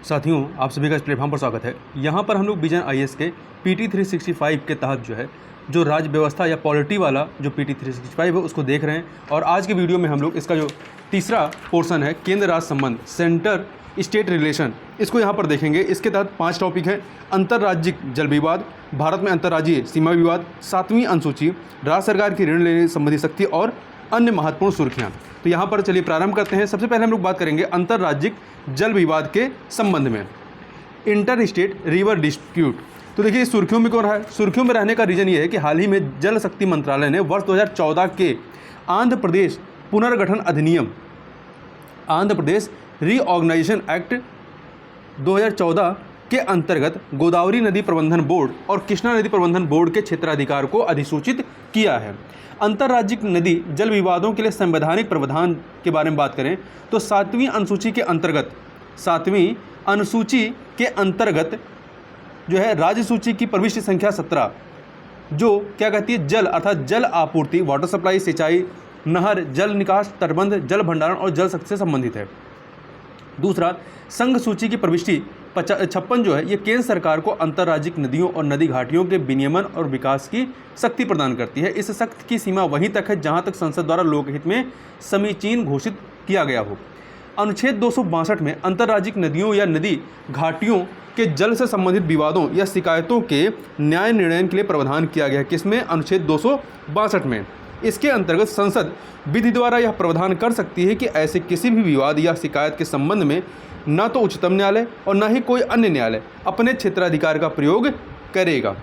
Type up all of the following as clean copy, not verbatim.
साथियों, आप सभी का इस प्लेटफॉर्म पर स्वागत है। यहाँ पर हम लोग विजन आईएएस के पीटी 365 के तहत जो राज्य व्यवस्था या पॉलिटी वाला जो पीटी 365 है उसको देख रहे हैं। और आज के वीडियो में हम लोग इसका जो तीसरा पोर्शन है केंद्र राज्य संबंध, सेंटर स्टेट रिलेशन, इसको यहाँ पर देखेंगे। इसके तहत 5 टॉपिक हैं: अंतर्राज्यिक जल विवाद, भारत में अंतर्राज्यीय सीमा विवाद, 7वीं अनुसूची, राज्य सरकार की ऋण लेने संबंधी शक्ति और अन्य महत्वपूर्ण सुर्खियाँ। तो यहाँ पर चलिए प्रारंभ करते हैं। सबसे पहले हम लोग बात करेंगे अंतर्राज्यिक जल विवाद के संबंध में, इंटर स्टेट रिवर डिस्प्यूट। तो देखिए इस सुर्खियों में क्यों रहा है? सुर्खियों में रहने का रीजन ये है कि हाल ही में जल शक्ति मंत्रालय ने वर्ष 2014 के आंध्र प्रदेश पुनर्गठन अधिनियम, आंध्र प्रदेश रीऑर्गेनाइजेशन एक्ट 2014 के अंतर्गत गोदावरी नदी प्रबंधन बोर्ड और कृष्णा नदी प्रबंधन बोर्ड के क्षेत्राधिकार को अधिसूचित किया है। अंतर्राज्यिक नदी जल विवादों के लिए संवैधानिक प्रावधान के बारे में बात करें तो 7वीं अनुसूची के अंतर्गत जो है राज्य सूची की प्रविष्टि संख्या 17 जो क्या कहती है, जल अर्थात जल आपूर्ति, वाटर सप्लाई, सिंचाई, नहर, जल निकास, तटबंध, जल भंडारण और जल शक्ति से संबंधित है। दूसरा, संघ सूची की प्रविष्टि 56 जो है ये केंद्र सरकार को अंतर्राज्यिक नदियों और नदी घाटियों के विनियमन और विकास की शक्ति प्रदान करती है। इस शक्ति की सीमा वहीं तक है जहां तक संसद द्वारा लोकहित में समीचीन घोषित किया गया हो। अनुच्छेद 262 में अंतर्राज्यिक नदियों या नदी घाटियों के जल से संबंधित विवादों या शिकायतों के न्याय निर्णय के लिए प्रावधान किया गया है। किसमें? अनुच्छेद 262 में। इसके अंतर्गत संसद विधि द्वारा यह प्रावधान कर सकती है कि ऐसे किसी भी विवाद या शिकायत के संबंध में न तो उच्चतम न्यायालय और न ही कोई अन्य न्यायालय अपने क्षेत्राधिकार का प्रयोग करेगा।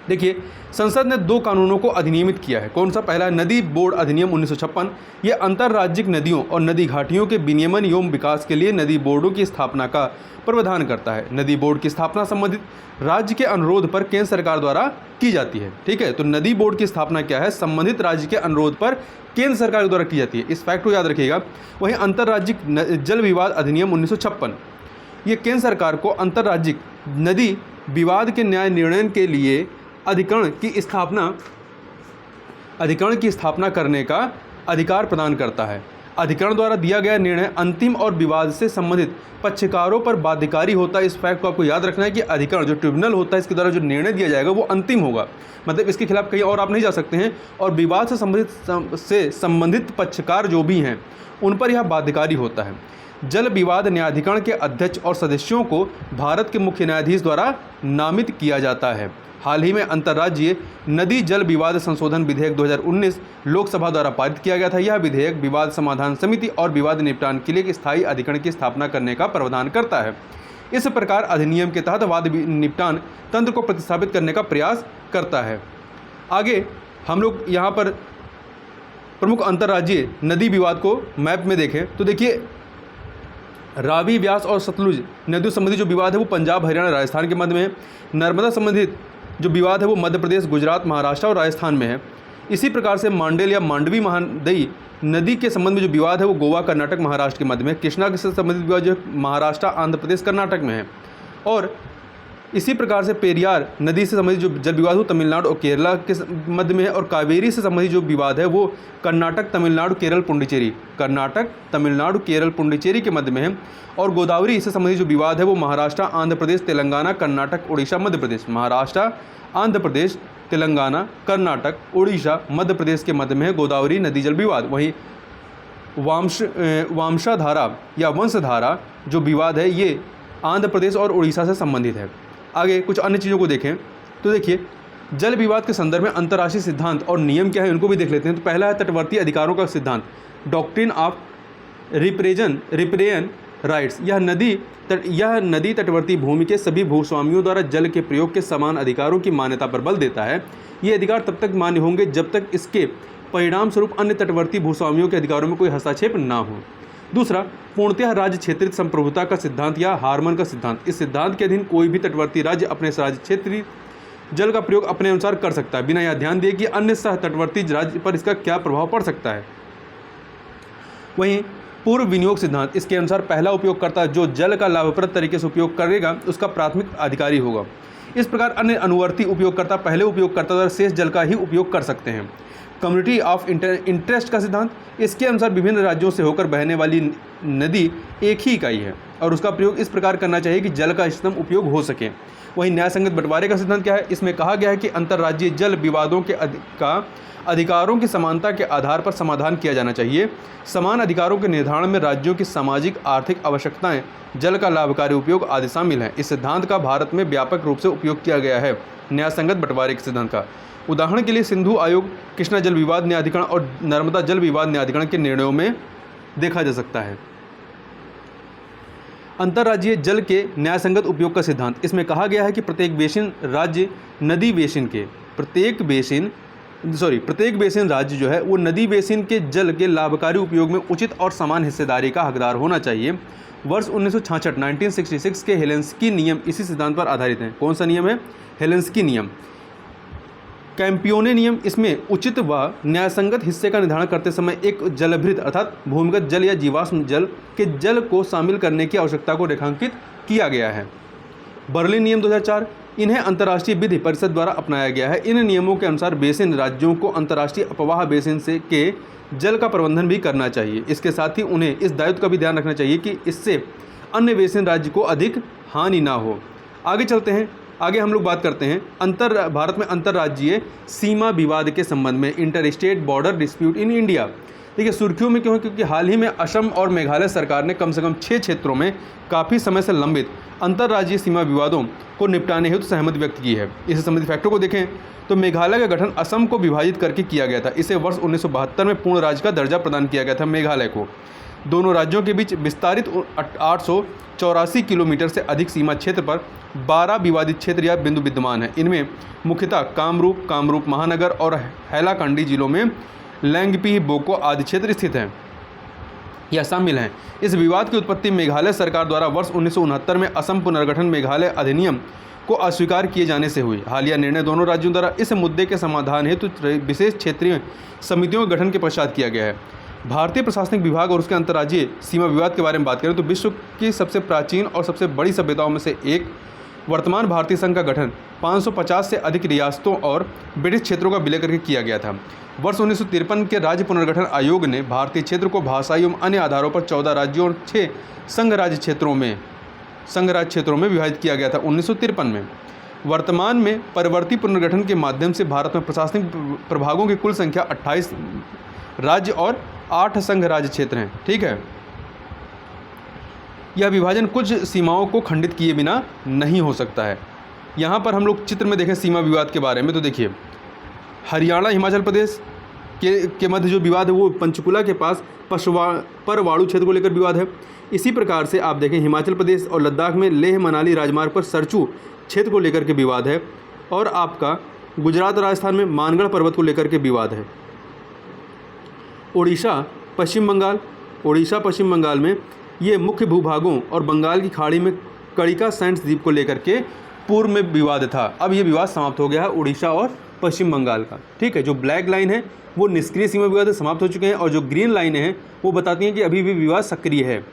देखिए संसद ने 2 कानूनों को अधिनियमित किया है। कौन सा? पहला नदी बोर्ड अधिनियम 1956। ये अंतर्राज्यिक नदियों और नदी घाटियों के विनियमन एवं विकास के लिए नदी बोर्डों की स्थापना का प्रावधान करता है। नदी बोर्ड की स्थापना संबंधित राज्य के अनुरोध पर केंद्र सरकार द्वारा की जाती है। ठीक है, तो नदी बोर्ड की स्थापना क्या है? संबंधित राज्य के अनुरोध पर केंद्र सरकार द्वारा की जाती है। इस फैक्ट को याद रखिएगा। वहीं अंतर्राज्यिक जल विवाद अधिनियम 1956 ये केंद्र सरकार को अंतर्राज्यिक नदी विवाद के न्याय निर्णय के लिए अधिकरण की स्थापना करने का अधिकार प्रदान करता है। अधिकरण द्वारा दिया गया निर्णय अंतिम और विवाद से संबंधित पक्षकारों पर बाध्यकारी होता है। इस फैक्ट को आपको याद रखना है कि अधिकरण जो ट्रिब्यूनल होता है इसके द्वारा जो निर्णय दिया जाएगा वो अंतिम होगा, मतलब इसके खिलाफ कहीं और आप नहीं जा सकते हैं। और विवाद से संबंधित पक्षकार जो भी हैं उन पर यह बाध्यकारी होता है। जल विवाद न्यायाधिकरण के अध्यक्ष और सदस्यों को भारत के मुख्य न्यायाधीश द्वारा नामित किया जाता है। हाल ही में अंतर्राज्यीय नदी जल विवाद संशोधन विधेयक 2019 लोकसभा द्वारा पारित किया गया था। यह विधेयक विवाद समाधान समिति और विवाद निपटान के लिए एक स्थायी अधिकरण की स्थापना करने का प्रावधान करता है। इस प्रकार अधिनियम के तहत वाद निपटान तंत्र को प्रतिस्थापित करने का प्रयास करता है। आगे हम लोग यहाँ पर प्रमुख अंतर्राज्यीय नदी विवाद को मैप में देखें तो देखिए रावी, व्यास और सतलुज नदियों संबंधी जो विवाद है वो पंजाब, हरियाणा, राजस्थान के मध्य में है। नर्मदा संबंधित जो विवाद है वो मध्य प्रदेश, गुजरात, महाराष्ट्र और राजस्थान में है। इसी प्रकार से मांडेल या मांडवी महानदी नदी के संबंध में जो विवाद है वो गोवा, कर्नाटक, महाराष्ट्र के मध्य में है। कृष्णा से संबंधित विवाद जो महाराष्ट्र, आंध्र प्रदेश, कर्नाटक में है। और इसी प्रकार से पेरियार नदी से संबंधित जो जल विवाद हो तमिलनाडु और केरला के मध्य में है। और कावेरी से संबंधित जो विवाद है वो कर्नाटक, तमिलनाडु, केरल, पुडुचेरी के मध्य में है। और गोदावरी से संबंधित जो विवाद है वो महाराष्ट्र, आंध्र प्रदेश, तेलंगाना, कर्नाटक, उड़ीसा, मध्य प्रदेश, महाराष्ट्र, आंध्र प्रदेश, तेलंगाना, कर्नाटक, उड़ीसा, मध्य प्रदेश के मध्य में है गोदावरी नदी जल विवाद। वहीं वामशाधारा या वंशधारा जो विवाद है ये आंध्र प्रदेश और उड़ीसा से संबंधित है। आगे कुछ अन्य चीज़ों को देखें तो देखिए जल विवाद के संदर्भ में अंतर्राष्ट्रीय सिद्धांत और नियम क्या है उनको भी देख लेते हैं। तो पहला है तटवर्ती अधिकारों का सिद्धांत, डॉक्ट्रिन ऑफ रिप्रेयन राइट्स। यह नदी तटवर्ती भूमि के सभी भूस्वामियों द्वारा जल के प्रयोग के समान अधिकारों की मान्यता पर बल देता है। ये अधिकार तब तक मान्य होंगे जब तक इसके परिणाम स्वरूप अन्य तटवर्ती भूस्वामियों के अधिकारों में कोई हस्तक्षेप न हो। दूसरा, पूर्णतः राज्य क्षेत्रीय संप्रभुता का सिद्धांत या हार्मन का सिद्धांत। इस सिद्धांत के अधीन कोई भी तटवर्ती राज्य अपने राज्य क्षेत्रीय जल का प्रयोग अपने अनुसार कर सकता है, बिना यह ध्यान दिए कि अन्य सह तटवर्ती राज्य पर इसका क्या प्रभाव पड़ सकता है। वहीं पूर्व विनियोग सिद्धांत, इसके अनुसार पहला उपयोगकर्ता जो जल का लाभप्रद तरीके से उपयोग करेगा उसका प्राथमिक अधिकारी होगा। इस प्रकार अन्य अनुवर्ती उपयोगकर्ता पहले उपयोगकर्ता द्वारा शेष जल का ही उपयोग कर सकते हैं। कम्युनिटी ऑफ इंटरेस्ट का सिद्धांत, इसके अनुसार विभिन्न राज्यों से होकर बहने वाली नदी एक ही इकाई है और उसका प्रयोग इस प्रकार करना चाहिए कि जल का इष्टतम उपयोग हो सके। वहीं न्यायसंगत बंटवारे का सिद्धांत क्या है? इसमें कहा गया है कि अंतर्राज्यीय जल विवादों के अधिकारों की समानता के आधार पर समाधान किया जाना चाहिए। समान अधिकारों के निर्धारण में राज्यों की सामाजिक आर्थिक आवश्यकताएं, जल का लाभकारी उपयोग आदि शामिल हैं। इस सिद्धांत का भारत में व्यापक रूप से उपयोग किया गया है न्यायसंगत बंटवारे के सिद्धांत का। उदाहरण के लिए सिंधु आयोग, कृष्णा जल विवाद न्यायाधिकरण और नर्मदा जल विवाद न्यायाधिकरण के निर्णयों में देखा जा सकता है। अंतर्राज्यीय जल के न्यायसंगत उपयोग का सिद्धांत, इसमें कहा गया है कि प्रत्येक बेसिन राज्य नदी बेसिन के प्रत्येक बेसिन राज्य जो है वो नदी बेसिन के जल के लाभकारी उपयोग में उचित और समान हिस्सेदारी का हकदार होना चाहिए। वर्ष 1966 के हेलेंस्की नियम इसी सिद्धांत पर आधारित हैं। कौन सा नियम है? हेलेंस्की नियम। कैंपियोने नियम, इसमें उचित व न्यायसंगत हिस्से का निर्धारण करते समय एक जलभृत अर्थात भूमिगत जल या जीवाश्म जल के जल को शामिल करने की आवश्यकता को रेखांकित किया गया है। बर्लिन नियम 2004, इन्हें अंतर्राष्ट्रीय विधि परिषद द्वारा अपनाया गया है। इन नियमों के अनुसार बेसिन राज्यों को अंतर्राष्ट्रीय अपवाह बेसिन से के जल का प्रबंधन भी करना चाहिए। इसके साथ ही उन्हें इस दायित्व का भी ध्यान रखना चाहिए कि इससे अन्य बेसिन राज्य को अधिक हानि ना हो। आगे चलते हैं, आगे हम लोग बात करते हैं भारत में अंतर्राज्यीय सीमा विवाद के संबंध में, inter state border dispute in India. देखिए सुर्खियों में क्यों है? क्योंकि हाल ही में असम और मेघालय सरकार ने कम से कम 6 क्षेत्रों में काफ़ी समय से लंबित अंतर्राज्यीय सीमा विवादों को निपटाने हेतु सहमति व्यक्त की है। इससे संबंधित फैक्टों को देखें तो मेघालय का गठन असम को विभाजित करके किया गया था। इसे वर्ष 1972 में पूर्ण राज्य का दर्जा प्रदान किया गया था मेघालय को। दोनों राज्यों के बीच विस्तारित 884 किलोमीटर से अधिक सीमा क्षेत्र पर 12 विवादित क्षेत्र या बिंदु विद्यमान हैं। इनमें मुख्यतः कामरूप महानगर और हैलाकंडी जिलों में लैंगपी बोको आदि क्षेत्र स्थित हैं या शामिल हैं। इस विवाद की उत्पत्ति मेघालय सरकार द्वारा वर्ष 1969 में असम पुनर्गठन मेघालय अधिनियम को अस्वीकार किए जाने से हुई। हालिया निर्णय दोनों राज्यों द्वारा इस मुद्दे के समाधान हेतु विशेष क्षेत्रीय समितियों के गठन के पश्चात किया गया है। भारतीय प्रशासनिक विभाग और उसके अंतर्राज्यीय सीमा विवाद के बारे में बात करें तो विश्व की सबसे प्राचीन और सबसे बड़ी सभ्यताओं में से एक वर्तमान भारतीय संघ का गठन 550 से अधिक रियासतों और ब्रिटिश क्षेत्रों का विलय करके किया गया था। वर्ष 1953 के राज्य पुनर्गठन आयोग ने भारतीय क्षेत्र को भाषाई एवं अन्य आधारों पर 14 राज्यों और 6 संघ राज्य क्षेत्रों में विभाजित किया गया था 1953 में। वर्तमान में परवर्ती पुनर्गठन के माध्यम से भारत में प्रशासनिक प्रभागों की कुल संख्या 28 राज्य और 8 संघ राज्य क्षेत्र हैं। ठीक है, यह विभाजन कुछ सीमाओं को खंडित किए बिना नहीं हो सकता है। यहाँ पर हम लोग चित्र में देखें सीमा विवाद के बारे में तो देखिए हरियाणा हिमाचल प्रदेश के मध्य जो विवाद है वो पंचकुला के पास परवाणु क्षेत्र को लेकर विवाद है। इसी प्रकार से आप देखें हिमाचल प्रदेश और लद्दाख में लेह मनाली राजमार्ग पर सरचू क्षेत्र को लेकर के विवाद है और आपका गुजरात राजस्थान में मानगढ़ पर्वत को लेकर के विवाद है। ओडिशा पश्चिम बंगाल में ये मुख्य भूभागों और बंगाल की खाड़ी में कड़िका सैंड्स द्वीप को लेकर के पूर्व में विवाद था। अब ये विवाद समाप्त हो गया है उड़ीसा और पश्चिम बंगाल का। ठीक है, जो ब्लैक लाइन है वो निष्क्रिय सीमा विवाद समाप्त हो चुके हैं और जो ग्रीन लाइनें हैं वो बताती हैं कि अभी भी विवाद सक्रिय है।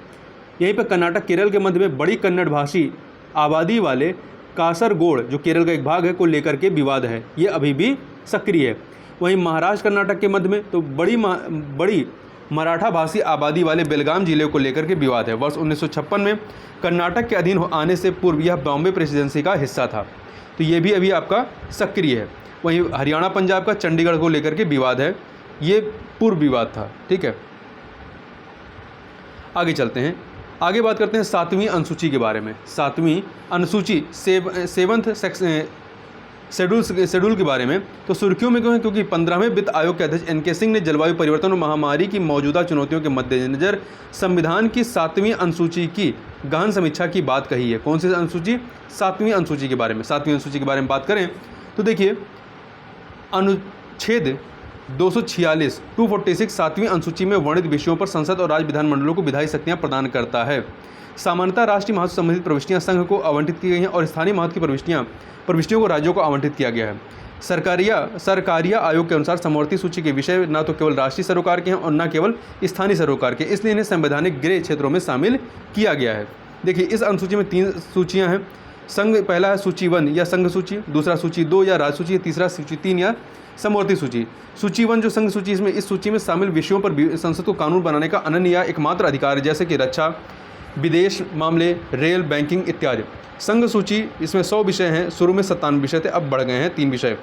यहीं पर कर्नाटक केरल के मध्य में बड़ी कन्नड़ भाषी आबादी वाले कासरगोड जो केरल का एक भाग है को लेकर के विवाद है, ये अभी भी सक्रिय है। वहीं महाराष्ट्र कर्नाटक के मध्य में तो बड़ी मराठा भाषी आबादी वाले बेलगाम जिले को लेकर के विवाद है। वर्ष 1956 में कर्नाटक के अधीन आने से पूर्व यह बॉम्बे प्रेसिडेंसी का हिस्सा था, तो ये भी अभी आपका सक्रिय है। वहीं हरियाणा पंजाब का चंडीगढ़ को लेकर के विवाद है, ये पूर्व विवाद था। ठीक है, आगे चलते हैं, आगे बात करते हैं 7वीं अनुसूची के बारे में। 7वीं अनुसूची 7th शेड्यूल के बारे में तो सुर्खियों में क्यों है? क्योंकि 15वें वित्त आयोग के अध्यक्ष एन.के. सिंह ने जलवायु परिवर्तन और महामारी की मौजूदा चुनौतियों के मद्देनजर संविधान की 7वीं अनुसूची की गहन समीक्षा की बात कही है। कौन सी अनुसूची? 7वीं अनुसूची के बारे में। 7वीं अनुसूची के बारे में बात करें तो देखिए अनुच्छेद 246 7वीं अनुसूची में वर्णित विषयों पर संसद और राज्य विधानमंडलों को विधायी शक्तियाँ प्रदान करता है। सामान्यतः राष्ट्रीय महत्व संबंधित प्रविष्टियाँ संघ को आवंटित की गई हैं और स्थानीय महत्व की प्रविष्टियों को राज्यों को आवंटित किया गया है। सरकारिया आयोग के अनुसार समवर्ती सूची के विषय न तो केवल राष्ट्रीय सरोकार के हैं और न केवल स्थानीय सरोकार के, इसलिए इन्हें संवैधानिक ग्रे क्षेत्रों में शामिल किया गया है। देखिए इस अनुसूची में 3 सूचियां हैं। संघ पहला है सूची 1 या संघ सूची, दूसरा सूची 2 या राज्य सूची, तीसरा सूची 3 या समवर्ती सूची। सूची 1 जो संघ सूची, इसमें इस सूची में शामिल विषयों पर संसद को कानून बनाने का अनन्य या एकमात्र अधिकार है, जैसे कि रक्षा, विदेश मामले, रेल, बैंकिंग इत्यादि। संघ सूची इसमें 100 विषय हैं, शुरू में 57 विषय थे, अब बढ़ गए हैं 3 विषय।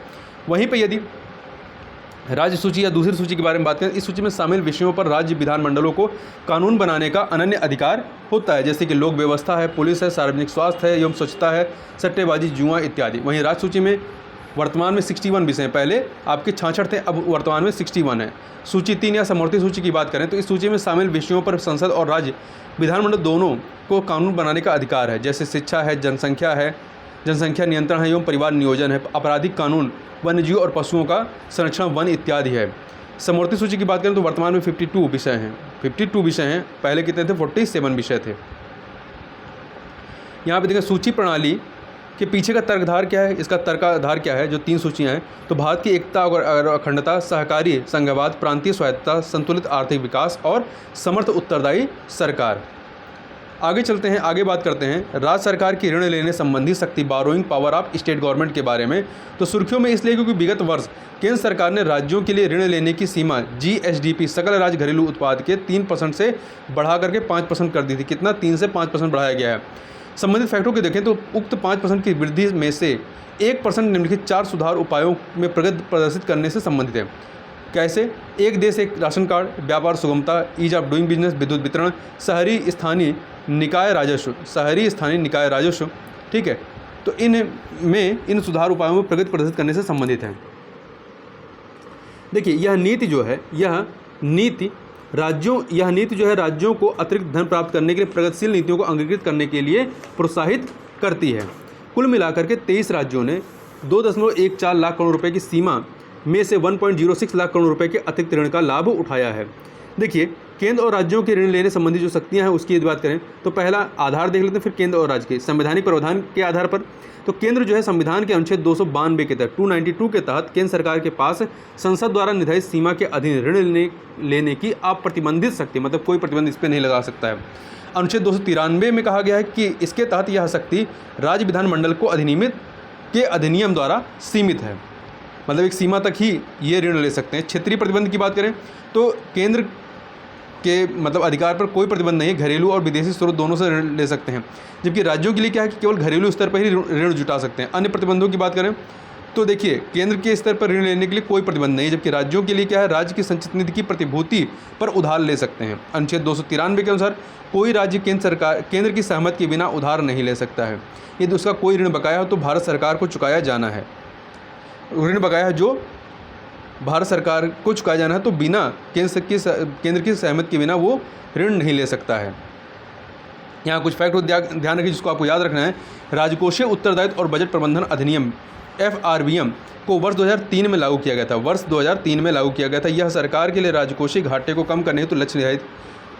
वहीं पर यदि राज्य सूची या दूसरी सूची के बारे में बात करें, इस सूची में शामिल विषयों पर राज्य विधानमंडलों को कानून बनाने का अनन्य अधिकार होता है, जैसे कि लोक व्यवस्था है, पुलिस है, सार्वजनिक स्वास्थ्य है एवं स्वच्छता है, सट्टेबाजी, जुआ इत्यादि। वहीं राज्य सूची में वर्तमान में 61 विषय हैं, पहले आपके 66 थे, अब वर्तमान में 61 है। सूची 3 या समवर्ती सूची की बात करें तो इस सूची में शामिल विषयों पर संसद और राज्य विधानमंडल दोनों को कानून बनाने का अधिकार है, जैसे शिक्षा है, जनसंख्या नियंत्रण है एवं परिवार नियोजन है, आपराधिक कानून, वन्यजीव और पशुओं का संरक्षण, वन इत्यादि है। समवर्ती सूची की बात करें तो वर्तमान में 52 विषय हैं, 52 विषय हैं, पहले कितने थे? 47 विषय थे। यहाँ पे देखें सूची प्रणाली के पीछे का तर्कधार क्या है, इसका तर्काधार क्या है, जो 3 सूचियाँ हैं। तो भारत की एकता और अखंडता, सहकारी संघवाद, प्रांतीय स्वायत्तता, संतुलित आर्थिक विकास और समर्थ उत्तरदायी सरकार। आगे चलते हैं, आगे बात करते हैं राज्य सरकार की ऋण लेने संबंधी शक्ति, burrowing power of state government के बारे में। तो सुर्खियों में इसलिए क्योंकि विगत वर्ष केंद्र सरकार ने राज्यों के लिए ऋण लेने की सीमा GSDP सकल राज्य घरेलू उत्पाद के 3% से बढ़ा करके 5% कर दी थी। कितना? 3 से 5% बढ़ाया गया है। संबंधित फैक्टरों को देखें तो उक्त 5% की वृद्धि में से 1% निम्नलिखित 4 सुधार उपायों में प्रगति प्रदर्शित करने से संबंधित है। कैसे? एक देश एक राशन कार्ड, व्यापार सुगमता, ईज ऑफ डूइंग बिजनेस, विद्युत वितरण, शहरी स्थानीय निकाय राजस्व, ठीक है। तो इन सुधार उपायों में प्रगति प्रदर्शित करने से संबंधित है। देखिए यह नीति जो है राज्यों को अतिरिक्त धन प्राप्त करने के लिए प्रगतिशील नीतियों को अंगीकृत करने के लिए प्रोत्साहित करती है। कुल मिलाकर के 23 राज्यों ने 2.14 लाख करोड़ रुपए की सीमा में से 1.06 लाख करोड़ रुपए के अतिरिक्त ऋण का लाभ उठाया है। देखिए केंद्र और राज्यों के ऋण लेने संबंधी जो शक्तियां हैं उसकी यदि बात करें तो पहला आधार देख लेते हैं, फिर केंद्र और राज्य के संवैधानिक प्रावधान के आधार पर। तो केंद्र जो है संविधान के अनुच्छेद 292 के तहत 292 के तहत केंद्र सरकार के पास संसद द्वारा निर्धारित सीमा के अधीन ऋण लेने की अप्रतिबंधित शक्ति, मतलब कोई प्रतिबंध इस पर नहीं लगा सकता है। अनुच्छेद 293 में कहा गया है कि इसके तहत यह शक्ति राज्य विधानमंडल को अधिनियम द्वारा सीमित है, मतलब एक सीमा तक ही ये ऋण ले सकते हैं। क्षेत्रीय प्रतिबंध की बात करें तो केंद्र के मतलब अधिकार पर कोई प्रतिबंध नहीं है, घरेलू और विदेशी स्रोत दोनों से ऋण ले सकते हैं, जबकि राज्यों के लिए क्या है कि केवल घरेलू स्तर पर ही ऋण जुटा सकते हैं। अन्य प्रतिबंधों की बात करें तो देखिए केंद्र के स्तर पर ऋण लेने के लिए कोई प्रतिबंध नहीं है, जबकि राज्यों के लिए क्या है, राज्य की संचित निधि की प्रतिभूति पर उधार ले सकते हैं। अनुच्छेद 293 के अनुसार कोई राज्य केंद्र की सहमति के बिना उधार नहीं ले सकता है। यदि उसका कोई ऋण बकाया हो तो भारत सरकार को चुकाया जाना है। ऋण बकाया है जो भारत सरकार को चुकाया जाना है, तो बिना केंद्र की सहमति के बिना वो ऋण नहीं ले सकता है। यहाँ कुछ फैक्ट ध्यान रखिए जिसको आपको याद रखना है। राजकोषीय उत्तरदायित्व और बजट प्रबंधन अधिनियम FRBM को वर्ष 2003 में लागू किया गया था। वर्ष 2003 में लागू किया गया था। यह सरकार के लिए राजकोषीय घाटे को कम करने हेतु लक्ष्य निर्धारित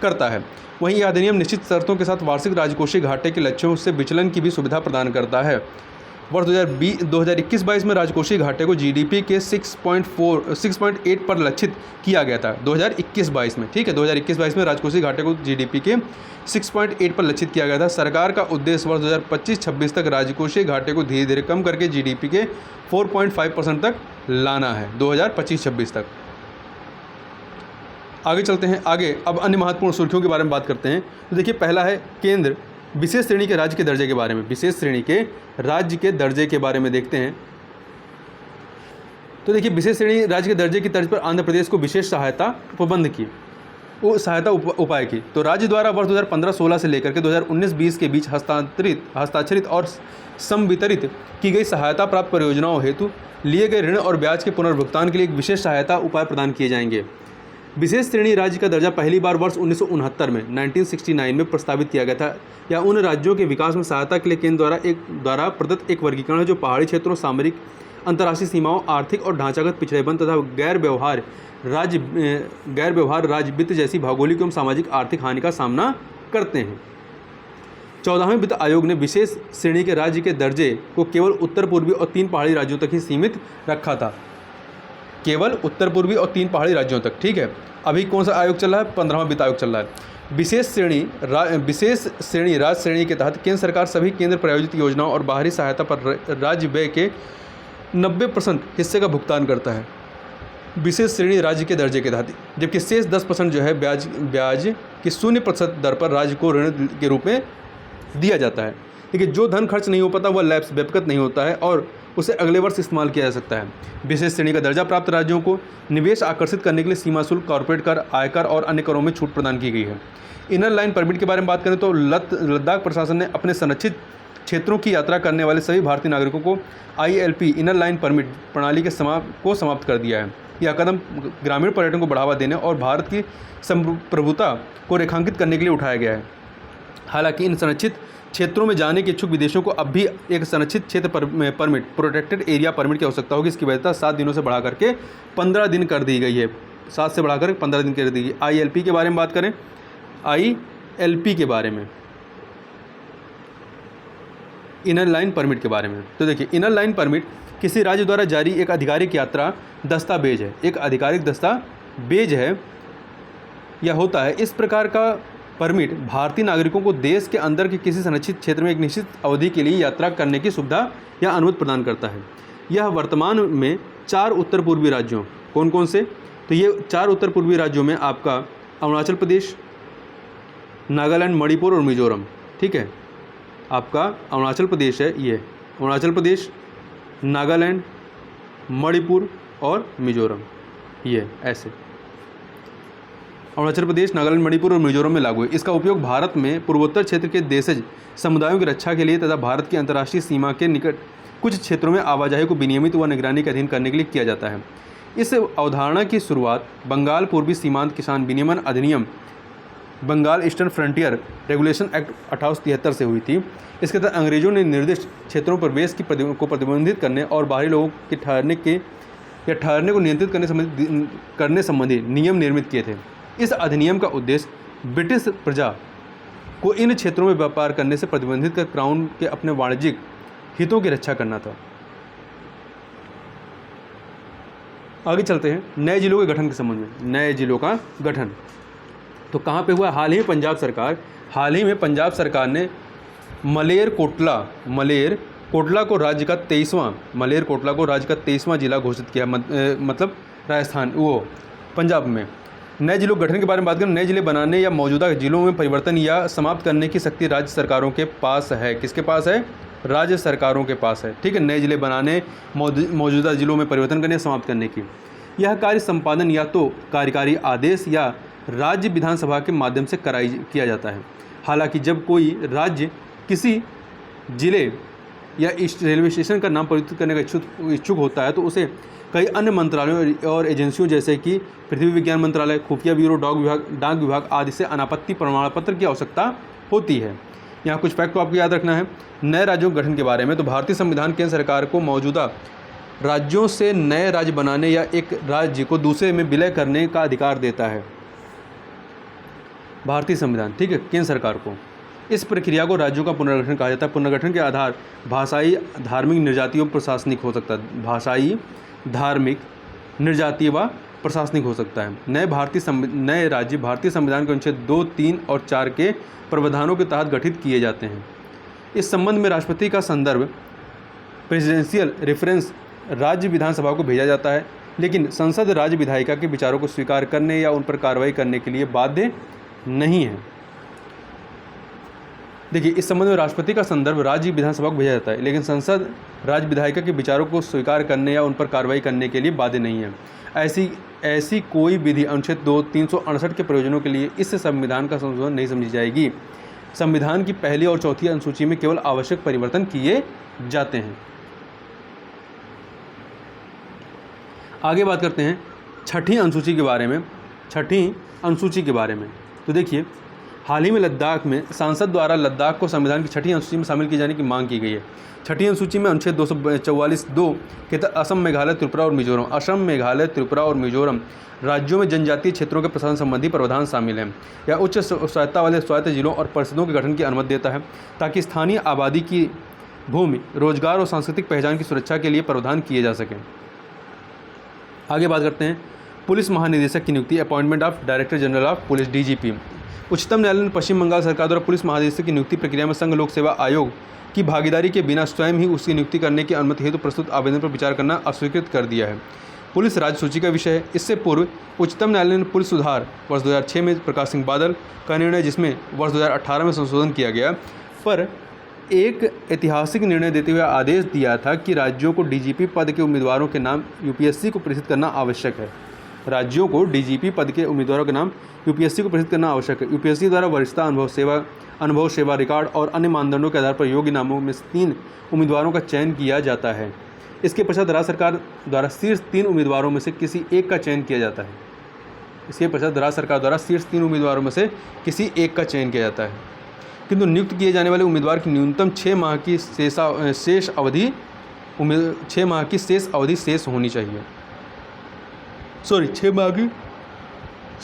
करता है। वहीं यह अधिनियम निश्चित शर्तों के साथ वार्षिक राजकोषीय घाटे के लक्ष्यों से विचलन की भी सुविधा प्रदान करता है। वर्ष 2021-22 में राजकोषीय घाटे को GDP के 6.8 पर लक्षित किया गया था। 2021-22 में, ठीक है, 2021-22 में राजकोषीय घाटे को GDP के 6.8 पर लक्षित किया गया था। सरकार का उद्देश्य वर्ष 2025-26 तक राजकोषीय घाटे को धीरे धीरे कम करके GDP के 4.5% तक लाना है, 2025-26 तक। आगे चलते हैं। आगे अब अन्य महत्वपूर्ण सुर्खियों के बारे में बात करते हैं। तो देखिए पहला है केंद्र विशेष श्रेणी के राज्य के दर्जे के बारे में। विशेष श्रेणी के राज्य के दर्जे के बारे में देखते हैं। तो देखिए विशेष श्रेणी राज्य के दर्जे की तर्ज पर आंध्र प्रदेश को विशेष सहायता उपाय की। तो राज्य द्वारा वर्ष 2015-16 से लेकर के 2019-20 के बीच हस्ताक्षरित और संवितरित की गई सहायता प्राप्त परियोजनाओं हेतु लिए गए ऋण और ब्याज के पुनर्भुगतान के लिए एक विशेष सहायता उपाय प्रदान किए जाएंगे। विशेष श्रेणी राज्य का दर्जा पहली बार वर्ष 1969 में 1969 में प्रस्तावित किया गया था। यह उन राज्यों के विकास में सहायता के लिए केंद्र द्वारा प्रदत्त एक वर्गीकरण है जो पहाड़ी क्षेत्रों, सामरिक, अंतर्राष्ट्रीय सीमाओं, आर्थिक और ढांचागत पिछड़ेपन तथा गैर व्यवहार राज्य वित्त जैसी भौगोलिक एवं सामाजिक आर्थिक हानि का सामना करते हैं। 14वें वित्त आयोग ने विशेष श्रेणी के राज्य के दर्जे को केवल उत्तर पूर्वी और 3 पहाड़ी राज्यों तक ही सीमित रखा था। केवल उत्तर पूर्वी और 3 पहाड़ी राज्यों तक। ठीक है, अभी कौन सा आयोग चल रहा है? 15वां वित्त आयोग चल रहा है। विशेष श्रेणी राज्य श्रेणी के तहत केंद्र सरकार सभी केंद्र प्रायोजित योजनाओं और बाहरी सहायता पर राज्य व्यय के 90% हिस्से का भुगतान करता है विशेष श्रेणी राज्य के दर्जे के तहत, जबकि शेष 10% जो है ब्याज की 0% दर पर राज्य को ऋण के रूप में दिया जाता है। लेकिन जो धन खर्च नहीं हो पाता वह लैप्स बेपकत नहीं होता है और उसे अगले वर्ष इस्तेमाल किया जा सकता है। विशेष श्रेणी का दर्जा प्राप्त राज्यों को निवेश आकर्षित करने के लिए सीमा शुल्क, कॉर्पोरेट कर, आयकर और अन्य करों में छूट प्रदान की गई है। इनर लाइन परमिट के बारे में बात करें तो लद्दाख प्रशासन ने अपने संरक्षित क्षेत्रों की यात्रा करने वाले सभी भारतीय नागरिकों को ILP इनर लाइन परमिट प्रणाली के समाप्त कर दिया है। यह कदम ग्रामीण पर्यटन को बढ़ावा देने और भारत की संप्रभुता को रेखांकित करने के लिए उठाया गया है। हालांकि इन संरक्षित क्षेत्रों में जाने के इच्छुक विदेशियों को अब भी एक संरक्षित क्षेत्र परमिट, प्रोटेक्टेड एरिया परमिट की आवश्यकता होगी। इसकी वैधता 7 दिनों से बढ़ा करके 15 दिन कर दी गई है। 7 से बढ़ाकर 15 दिन कर दी गई। ILP के बारे में बात करें, ILP के बारे में, इनर लाइन परमिट के बारे में, तो देखिए इनर लाइन परमिट किसी राज्य द्वारा जारी एक आधिकारिक यात्रा दस्तावेज है, एक आधिकारिक दस्तावेज है या होता है। इस प्रकार का परमिट भारतीय नागरिकों को देश के अंदर के किसी संरक्षित क्षेत्र में एक निश्चित अवधि के लिए यात्रा करने की सुविधा या अनुमति प्रदान करता है। यह वर्तमान में 4 उत्तर पूर्वी राज्यों, कौन कौन से? तो ये 4 उत्तर पूर्वी राज्यों में आपका अरुणाचल प्रदेश, नागालैंड, मणिपुर और मिजोरम। ठीक है, आपका अरुणाचल प्रदेश है, ये अरुणाचल प्रदेश, नागालैंड, मणिपुर और मिजोरम, ये ऐसे अरुणाचल प्रदेश, नागालैंड, मणिपुर और मिजोरम में लागू है। इसका उपयोग भारत में पूर्वोत्तर क्षेत्र के देशज समुदायों की रक्षा के लिए तथा भारत की अंतर्राष्ट्रीय सीमा के निकट कुछ क्षेत्रों में आवाजाही को विनियमित व निगरानी के अधीन करने के लिए किया जाता है। इस अवधारणा की शुरुआत बंगाल पूर्वी सीमांत किसान विनियमन अधिनियम, Bengal eastern frontier regulation act 1873 से हुई थी। इसके तहत अंग्रेजों ने निर्दिष्ट क्षेत्रों पर प्रवेश को प्रतिबंधित करने और बाहरी लोगों के ठहरने को नियंत्रित करने संबंधी नियम निर्मित किए थे। इस अधिनियम का उद्देश्य ब्रिटिश प्रजा को इन क्षेत्रों में व्यापार करने से प्रतिबंधित कर क्राउन के अपने वाणिज्यिक हितों की रक्षा करना था। आगे चलते हैं नए जिलों के गठन के संबंध में। नए जिलों का गठन तो कहाँ पे हुआ? हाल ही में पंजाब सरकार ने मलेरकोटला को राज्य का 23वां जिला घोषित किया, मतलब राजस्थान, वो पंजाब में। नए जिलों के गठन के बारे में बात करें, नए जिले बनाने या मौजूदा जिलों में परिवर्तन या समाप्त करने की शक्ति राज्य सरकारों के पास है। किसके पास है? राज्य सरकारों के पास है। ठीक है, नए जिले बनाने, मौजूदा जिलों में परिवर्तन करने, समाप्त करने की यह कार्य संपादन या तो कार्यकारी आदेश या राज्य विधानसभा के माध्यम से किया जाता है। हालांकि जब कोई राज्य किसी जिले या रेलवे स्टेशन का नाम परिवर्तित करने का इच्छुक होता है तो उसे कई अन्य मंत्रालयों और एजेंसियों जैसे कि पृथ्वी विज्ञान मंत्रालय, खुफिया ब्यूरो, डाक विभाग आदि से अनापत्ति प्रमाण पत्र की आवश्यकता होती है। यहाँ कुछ फैक्ट को आपको याद रखना है नए राज्यों के गठन के बारे में। तो भारतीय संविधान केंद्र सरकार को मौजूदा राज्यों से नए राज्य बनाने या एक राज्य को दूसरे में विलय करने का अधिकार देता है भारतीय संविधान। ठीक है, केंद्र सरकार को। इस प्रक्रिया को राज्यों का पुनर्गठन कहा जाता है। पुनर्गठन के आधार भाषाई, धार्मिक, निर्जातीय व प्रशासनिक हो सकता है। भाषाई, धार्मिक, निर्जातीय व प्रशासनिक हो सकता है। नए राज्य भारतीय संविधान के अनुच्छेद 2, 3 और 4 के प्रावधानों के तहत गठित किए जाते हैं। इस संबंध में राष्ट्रपति का संदर्भ प्रेसिडेंशियल रेफरेंस राज्य विधानसभा को भेजा जाता है, लेकिन संसद राज्य विधायिका के विचारों को स्वीकार करने या उन पर कार्रवाई करने के लिए बाध्य नहीं है। देखिए, इस संबंध में राष्ट्रपति का संदर्भ राज्य विधानसभा को भेजा जाता है, लेकिन संसद राज्य विधायिका के विचारों को स्वीकार करने या उन पर कार्रवाई करने के लिए बाध्य नहीं है। ऐसी कोई विधि अनुच्छेद 368 के प्रयोजनों के लिए इस संविधान का संशोधन नहीं समझी जाएगी। संविधान की पहली और चौथी अनुसूची में केवल आवश्यक परिवर्तन किए जाते हैं। आगे बात करते हैं छठी अनुसूची के बारे में। तो देखिए, हाल ही में लद्दाख में सांसद द्वारा लद्दाख को संविधान की छठी अनुसूची में शामिल किए जाने की मांग की गई है। छठी अनुसूची में अनुच्छेद 244(2) के तहत असम, मेघालय, त्रिपुरा और मिजोरम राज्यों में जनजातीय क्षेत्रों के प्रशासन संबंधी प्रावधान शामिल हैं। यह उच्च स्वायत्तता वाले स्वायत्त जिलों और परिषदों के गठन की अनुमति देता है ताकि स्थानीय आबादी की भूमि, रोजगार और सांस्कृतिक पहचान की सुरक्षा के लिए प्रावधान किए जा सकें। आगे बात करते हैं पुलिस महानिदेशक की नियुक्ति, appointment of director general of police DGP. उच्चतम न्यायालय ने पश्चिम बंगाल सरकार द्वारा पुलिस महानिदेशक की नियुक्ति प्रक्रिया में संघ लोक सेवा आयोग की भागीदारी के बिना स्वयं ही उसकी नियुक्ति करने की अनुमति हेतु प्रस्तुत आवेदन पर विचार करना अस्वीकृत कर दिया है। पुलिस राज्य सूची का विषय है। इससे पूर्व उच्चतम न्यायालय ने पुलिस सुधार वर्ष 2006 में प्रकाश सिंह बादल का निर्णय, जिसमें वर्ष 2018 में संशोधन किया गया, पर एक ऐतिहासिक निर्णय देते हुए आदेश दिया था कि राज्यों को डीजीपी पद के उम्मीदवारों के नाम यूपीएससी को प्रेषित करना आवश्यक है। राज्यों को डीजीपी पद के उम्मीदवारों के नाम यूपीएससी को प्रेषित करना आवश्यक है। यूपीएससी द्वारा वरिष्ठता, अनुभव, सेवा रिकॉर्ड और अन्य मानदंडों के आधार पर योग्य नामों में से 3 उम्मीदवारों का चयन किया जाता है। इसके पश्चात राज्य सरकार द्वारा शीर्ष 3 उम्मीदवारों में से किसी एक का चयन किया जाता है। इसके पश्चात राज्य सरकार द्वारा शीर्ष 3 उम्मीदवारों में से किसी एक का चयन किया जाता है, किंतु नियुक्त किए जाने वाले उम्मीदवार की न्यूनतम 6 माह की शेष अवधि शेष होनी चाहिए। 6 माह की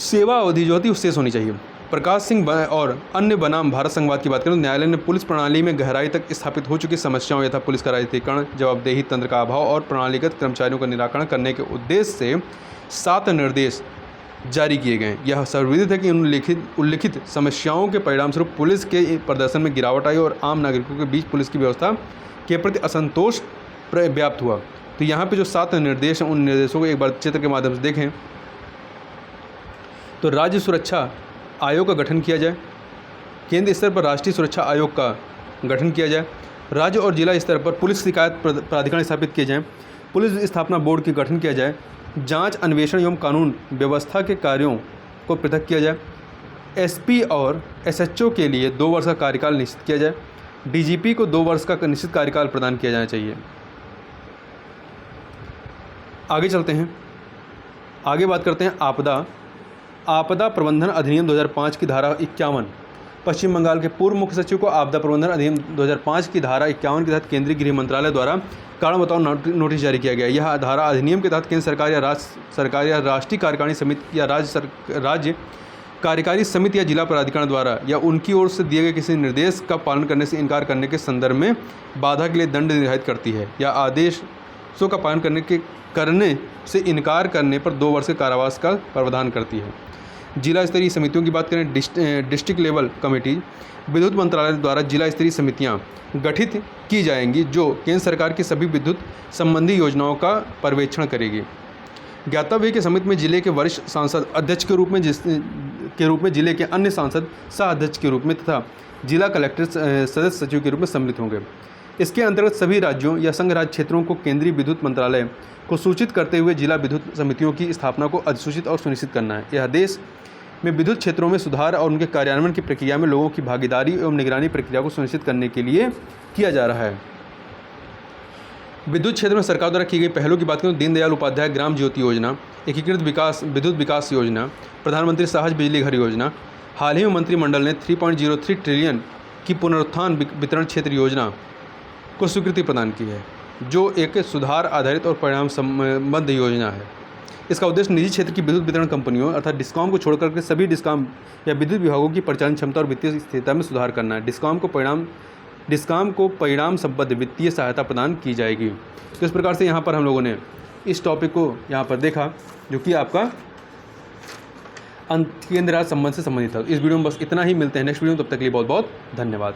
सेवा अवधि जो होती है शेष होनी चाहिए। प्रकाश सिंह और अन्य बनाम भारत संघवाद की बात करें तो न्यायालय ने पुलिस प्रणाली में गहराई तक स्थापित हो चुकी समस्याओं यथा पुलिस का राजनीतिकरण, जवाबदेही तंत्र का अभाव और प्रणालीगत कर्मचारियों का निराकरण करने के उद्देश्य से 7 निर्देश जारी किए गए। यह सर्वविदित है कि उल्लिखित समस्याओं के परिणामस्वरूप पुलिस के प्रदर्शन में गिरावट आई और आम नागरिकों के बीच पुलिस की व्यवस्था के प्रति असंतोष व्याप्त हुआ। तो यहाँ पे जो 7 निर्देश हैं, उन निर्देशों को एक बार चित्र के माध्यम से देखें तो राज्य सुरक्षा आयोग का गठन किया जाए, केंद्र स्तर पर राष्ट्रीय सुरक्षा आयोग का गठन किया जाए, राज्य और जिला स्तर पर पुलिस शिकायत प्राधिकरण स्थापित किए जाएँ, पुलिस स्थापना बोर्ड की गठन किया जाए, जांच, अन्वेषण एवं कानून व्यवस्था के कार्यों को पृथक किया जाए, एसपी और एसएचओ के लिए 2 वर्ष का कार्यकाल निश्चित किया जाए, डीजीपी को 2 वर्ष का निश्चित कार्यकाल प्रदान किया जाना चाहिए। आगे चलते हैं, आगे बात करते हैं आपदा प्रबंधन अधिनियम 2005 की धारा 51। पश्चिम बंगाल के पूर्व मुख्य सचिव को आपदा प्रबंधन अधिनियम 2005 की धारा 51 के तहत केंद्रीय गृह मंत्रालय द्वारा कारण बताओ नोटिस जारी किया गया। यह धारा अधिनियम के तहत केंद्र सरकार या राज्य सरकार या राष्ट्रीय कार्यकारिणी समिति या राज्य कार्यकारी समिति या जिला प्राधिकरण द्वारा या उनकी ओर से दिए गए किसी निर्देश का पालन करने से इनकार करने के संदर्भ में बाधा के लिए दंड निर्धारित करती है या आदेशों का पालन करने से इनकार करने पर 2 वर्ष के कारावास का प्रावधान करती है। जिला स्तरीय समितियों की बात करें, डिस्ट्रिक्ट लेवल कमेटी विद्युत मंत्रालय द्वारा जिला स्तरीय समितियां गठित की जाएंगी जो केंद्र सरकार की सभी विद्युत संबंधी योजनाओं का पर्यवेक्षण करेगी। ज्ञातव्य है कि समिति में जिले के वरिष्ठ सांसद अध्यक्ष के रूप में जिले के अन्य सांसद सह अध्यक्ष के रूप में तथा जिला कलेक्टर सदस्य सचिव के रूप में सम्मिलित होंगे। इसके अंतर्गत सभी राज्यों या संघ राज्य क्षेत्रों को केंद्रीय विद्युत मंत्रालय को सूचित करते हुए जिला विद्युत समितियों की स्थापना को अधिसूचित और सुनिश्चित करना है। यह देश में विद्युत क्षेत्रों में सुधार और उनके कार्यान्वयन की प्रक्रिया में लोगों की भागीदारी एवं निगरानी प्रक्रिया को सुनिश्चित करने के लिए किया जा रहा है। विद्युत क्षेत्र में सरकार द्वारा की गई पहलों की बात करें तो दीनदयाल उपाध्याय ग्राम ज्योति योजना, एकीकृत विद्युत विकास योजना, प्रधानमंत्री सहज बिजली घर योजना, हाल ही में मंत्रिमंडल ने 3.03 ट्रिलियन की पुनरुत्थान वितरण क्षेत्र योजना को स्वीकृति प्रदान की है, जो एक सुधार आधारित और परिणाम संबद्ध योजना है। इसका उद्देश्य निजी क्षेत्र की विद्युत वितरण कंपनियों अर्थात डिस्कॉम को छोड़कर के सभी डिस्कॉम या विद्युत विभागों की परिचालन क्षमता और वित्तीय स्थिरता में सुधार करना है। डिस्कॉम को परिणाम संबद्ध वित्तीय सहायता प्रदान की जाएगी। तो इस प्रकार से यहाँ पर हम लोगों ने इस टॉपिक को यहाँ पर देखा जो कि आपका केंद्र राज्य संबंध से संबंधित था। इस वीडियो में बस इतना ही, मिलते हैं नेक्स्ट वीडियो में, तब तक के लिए बहुत बहुत धन्यवाद।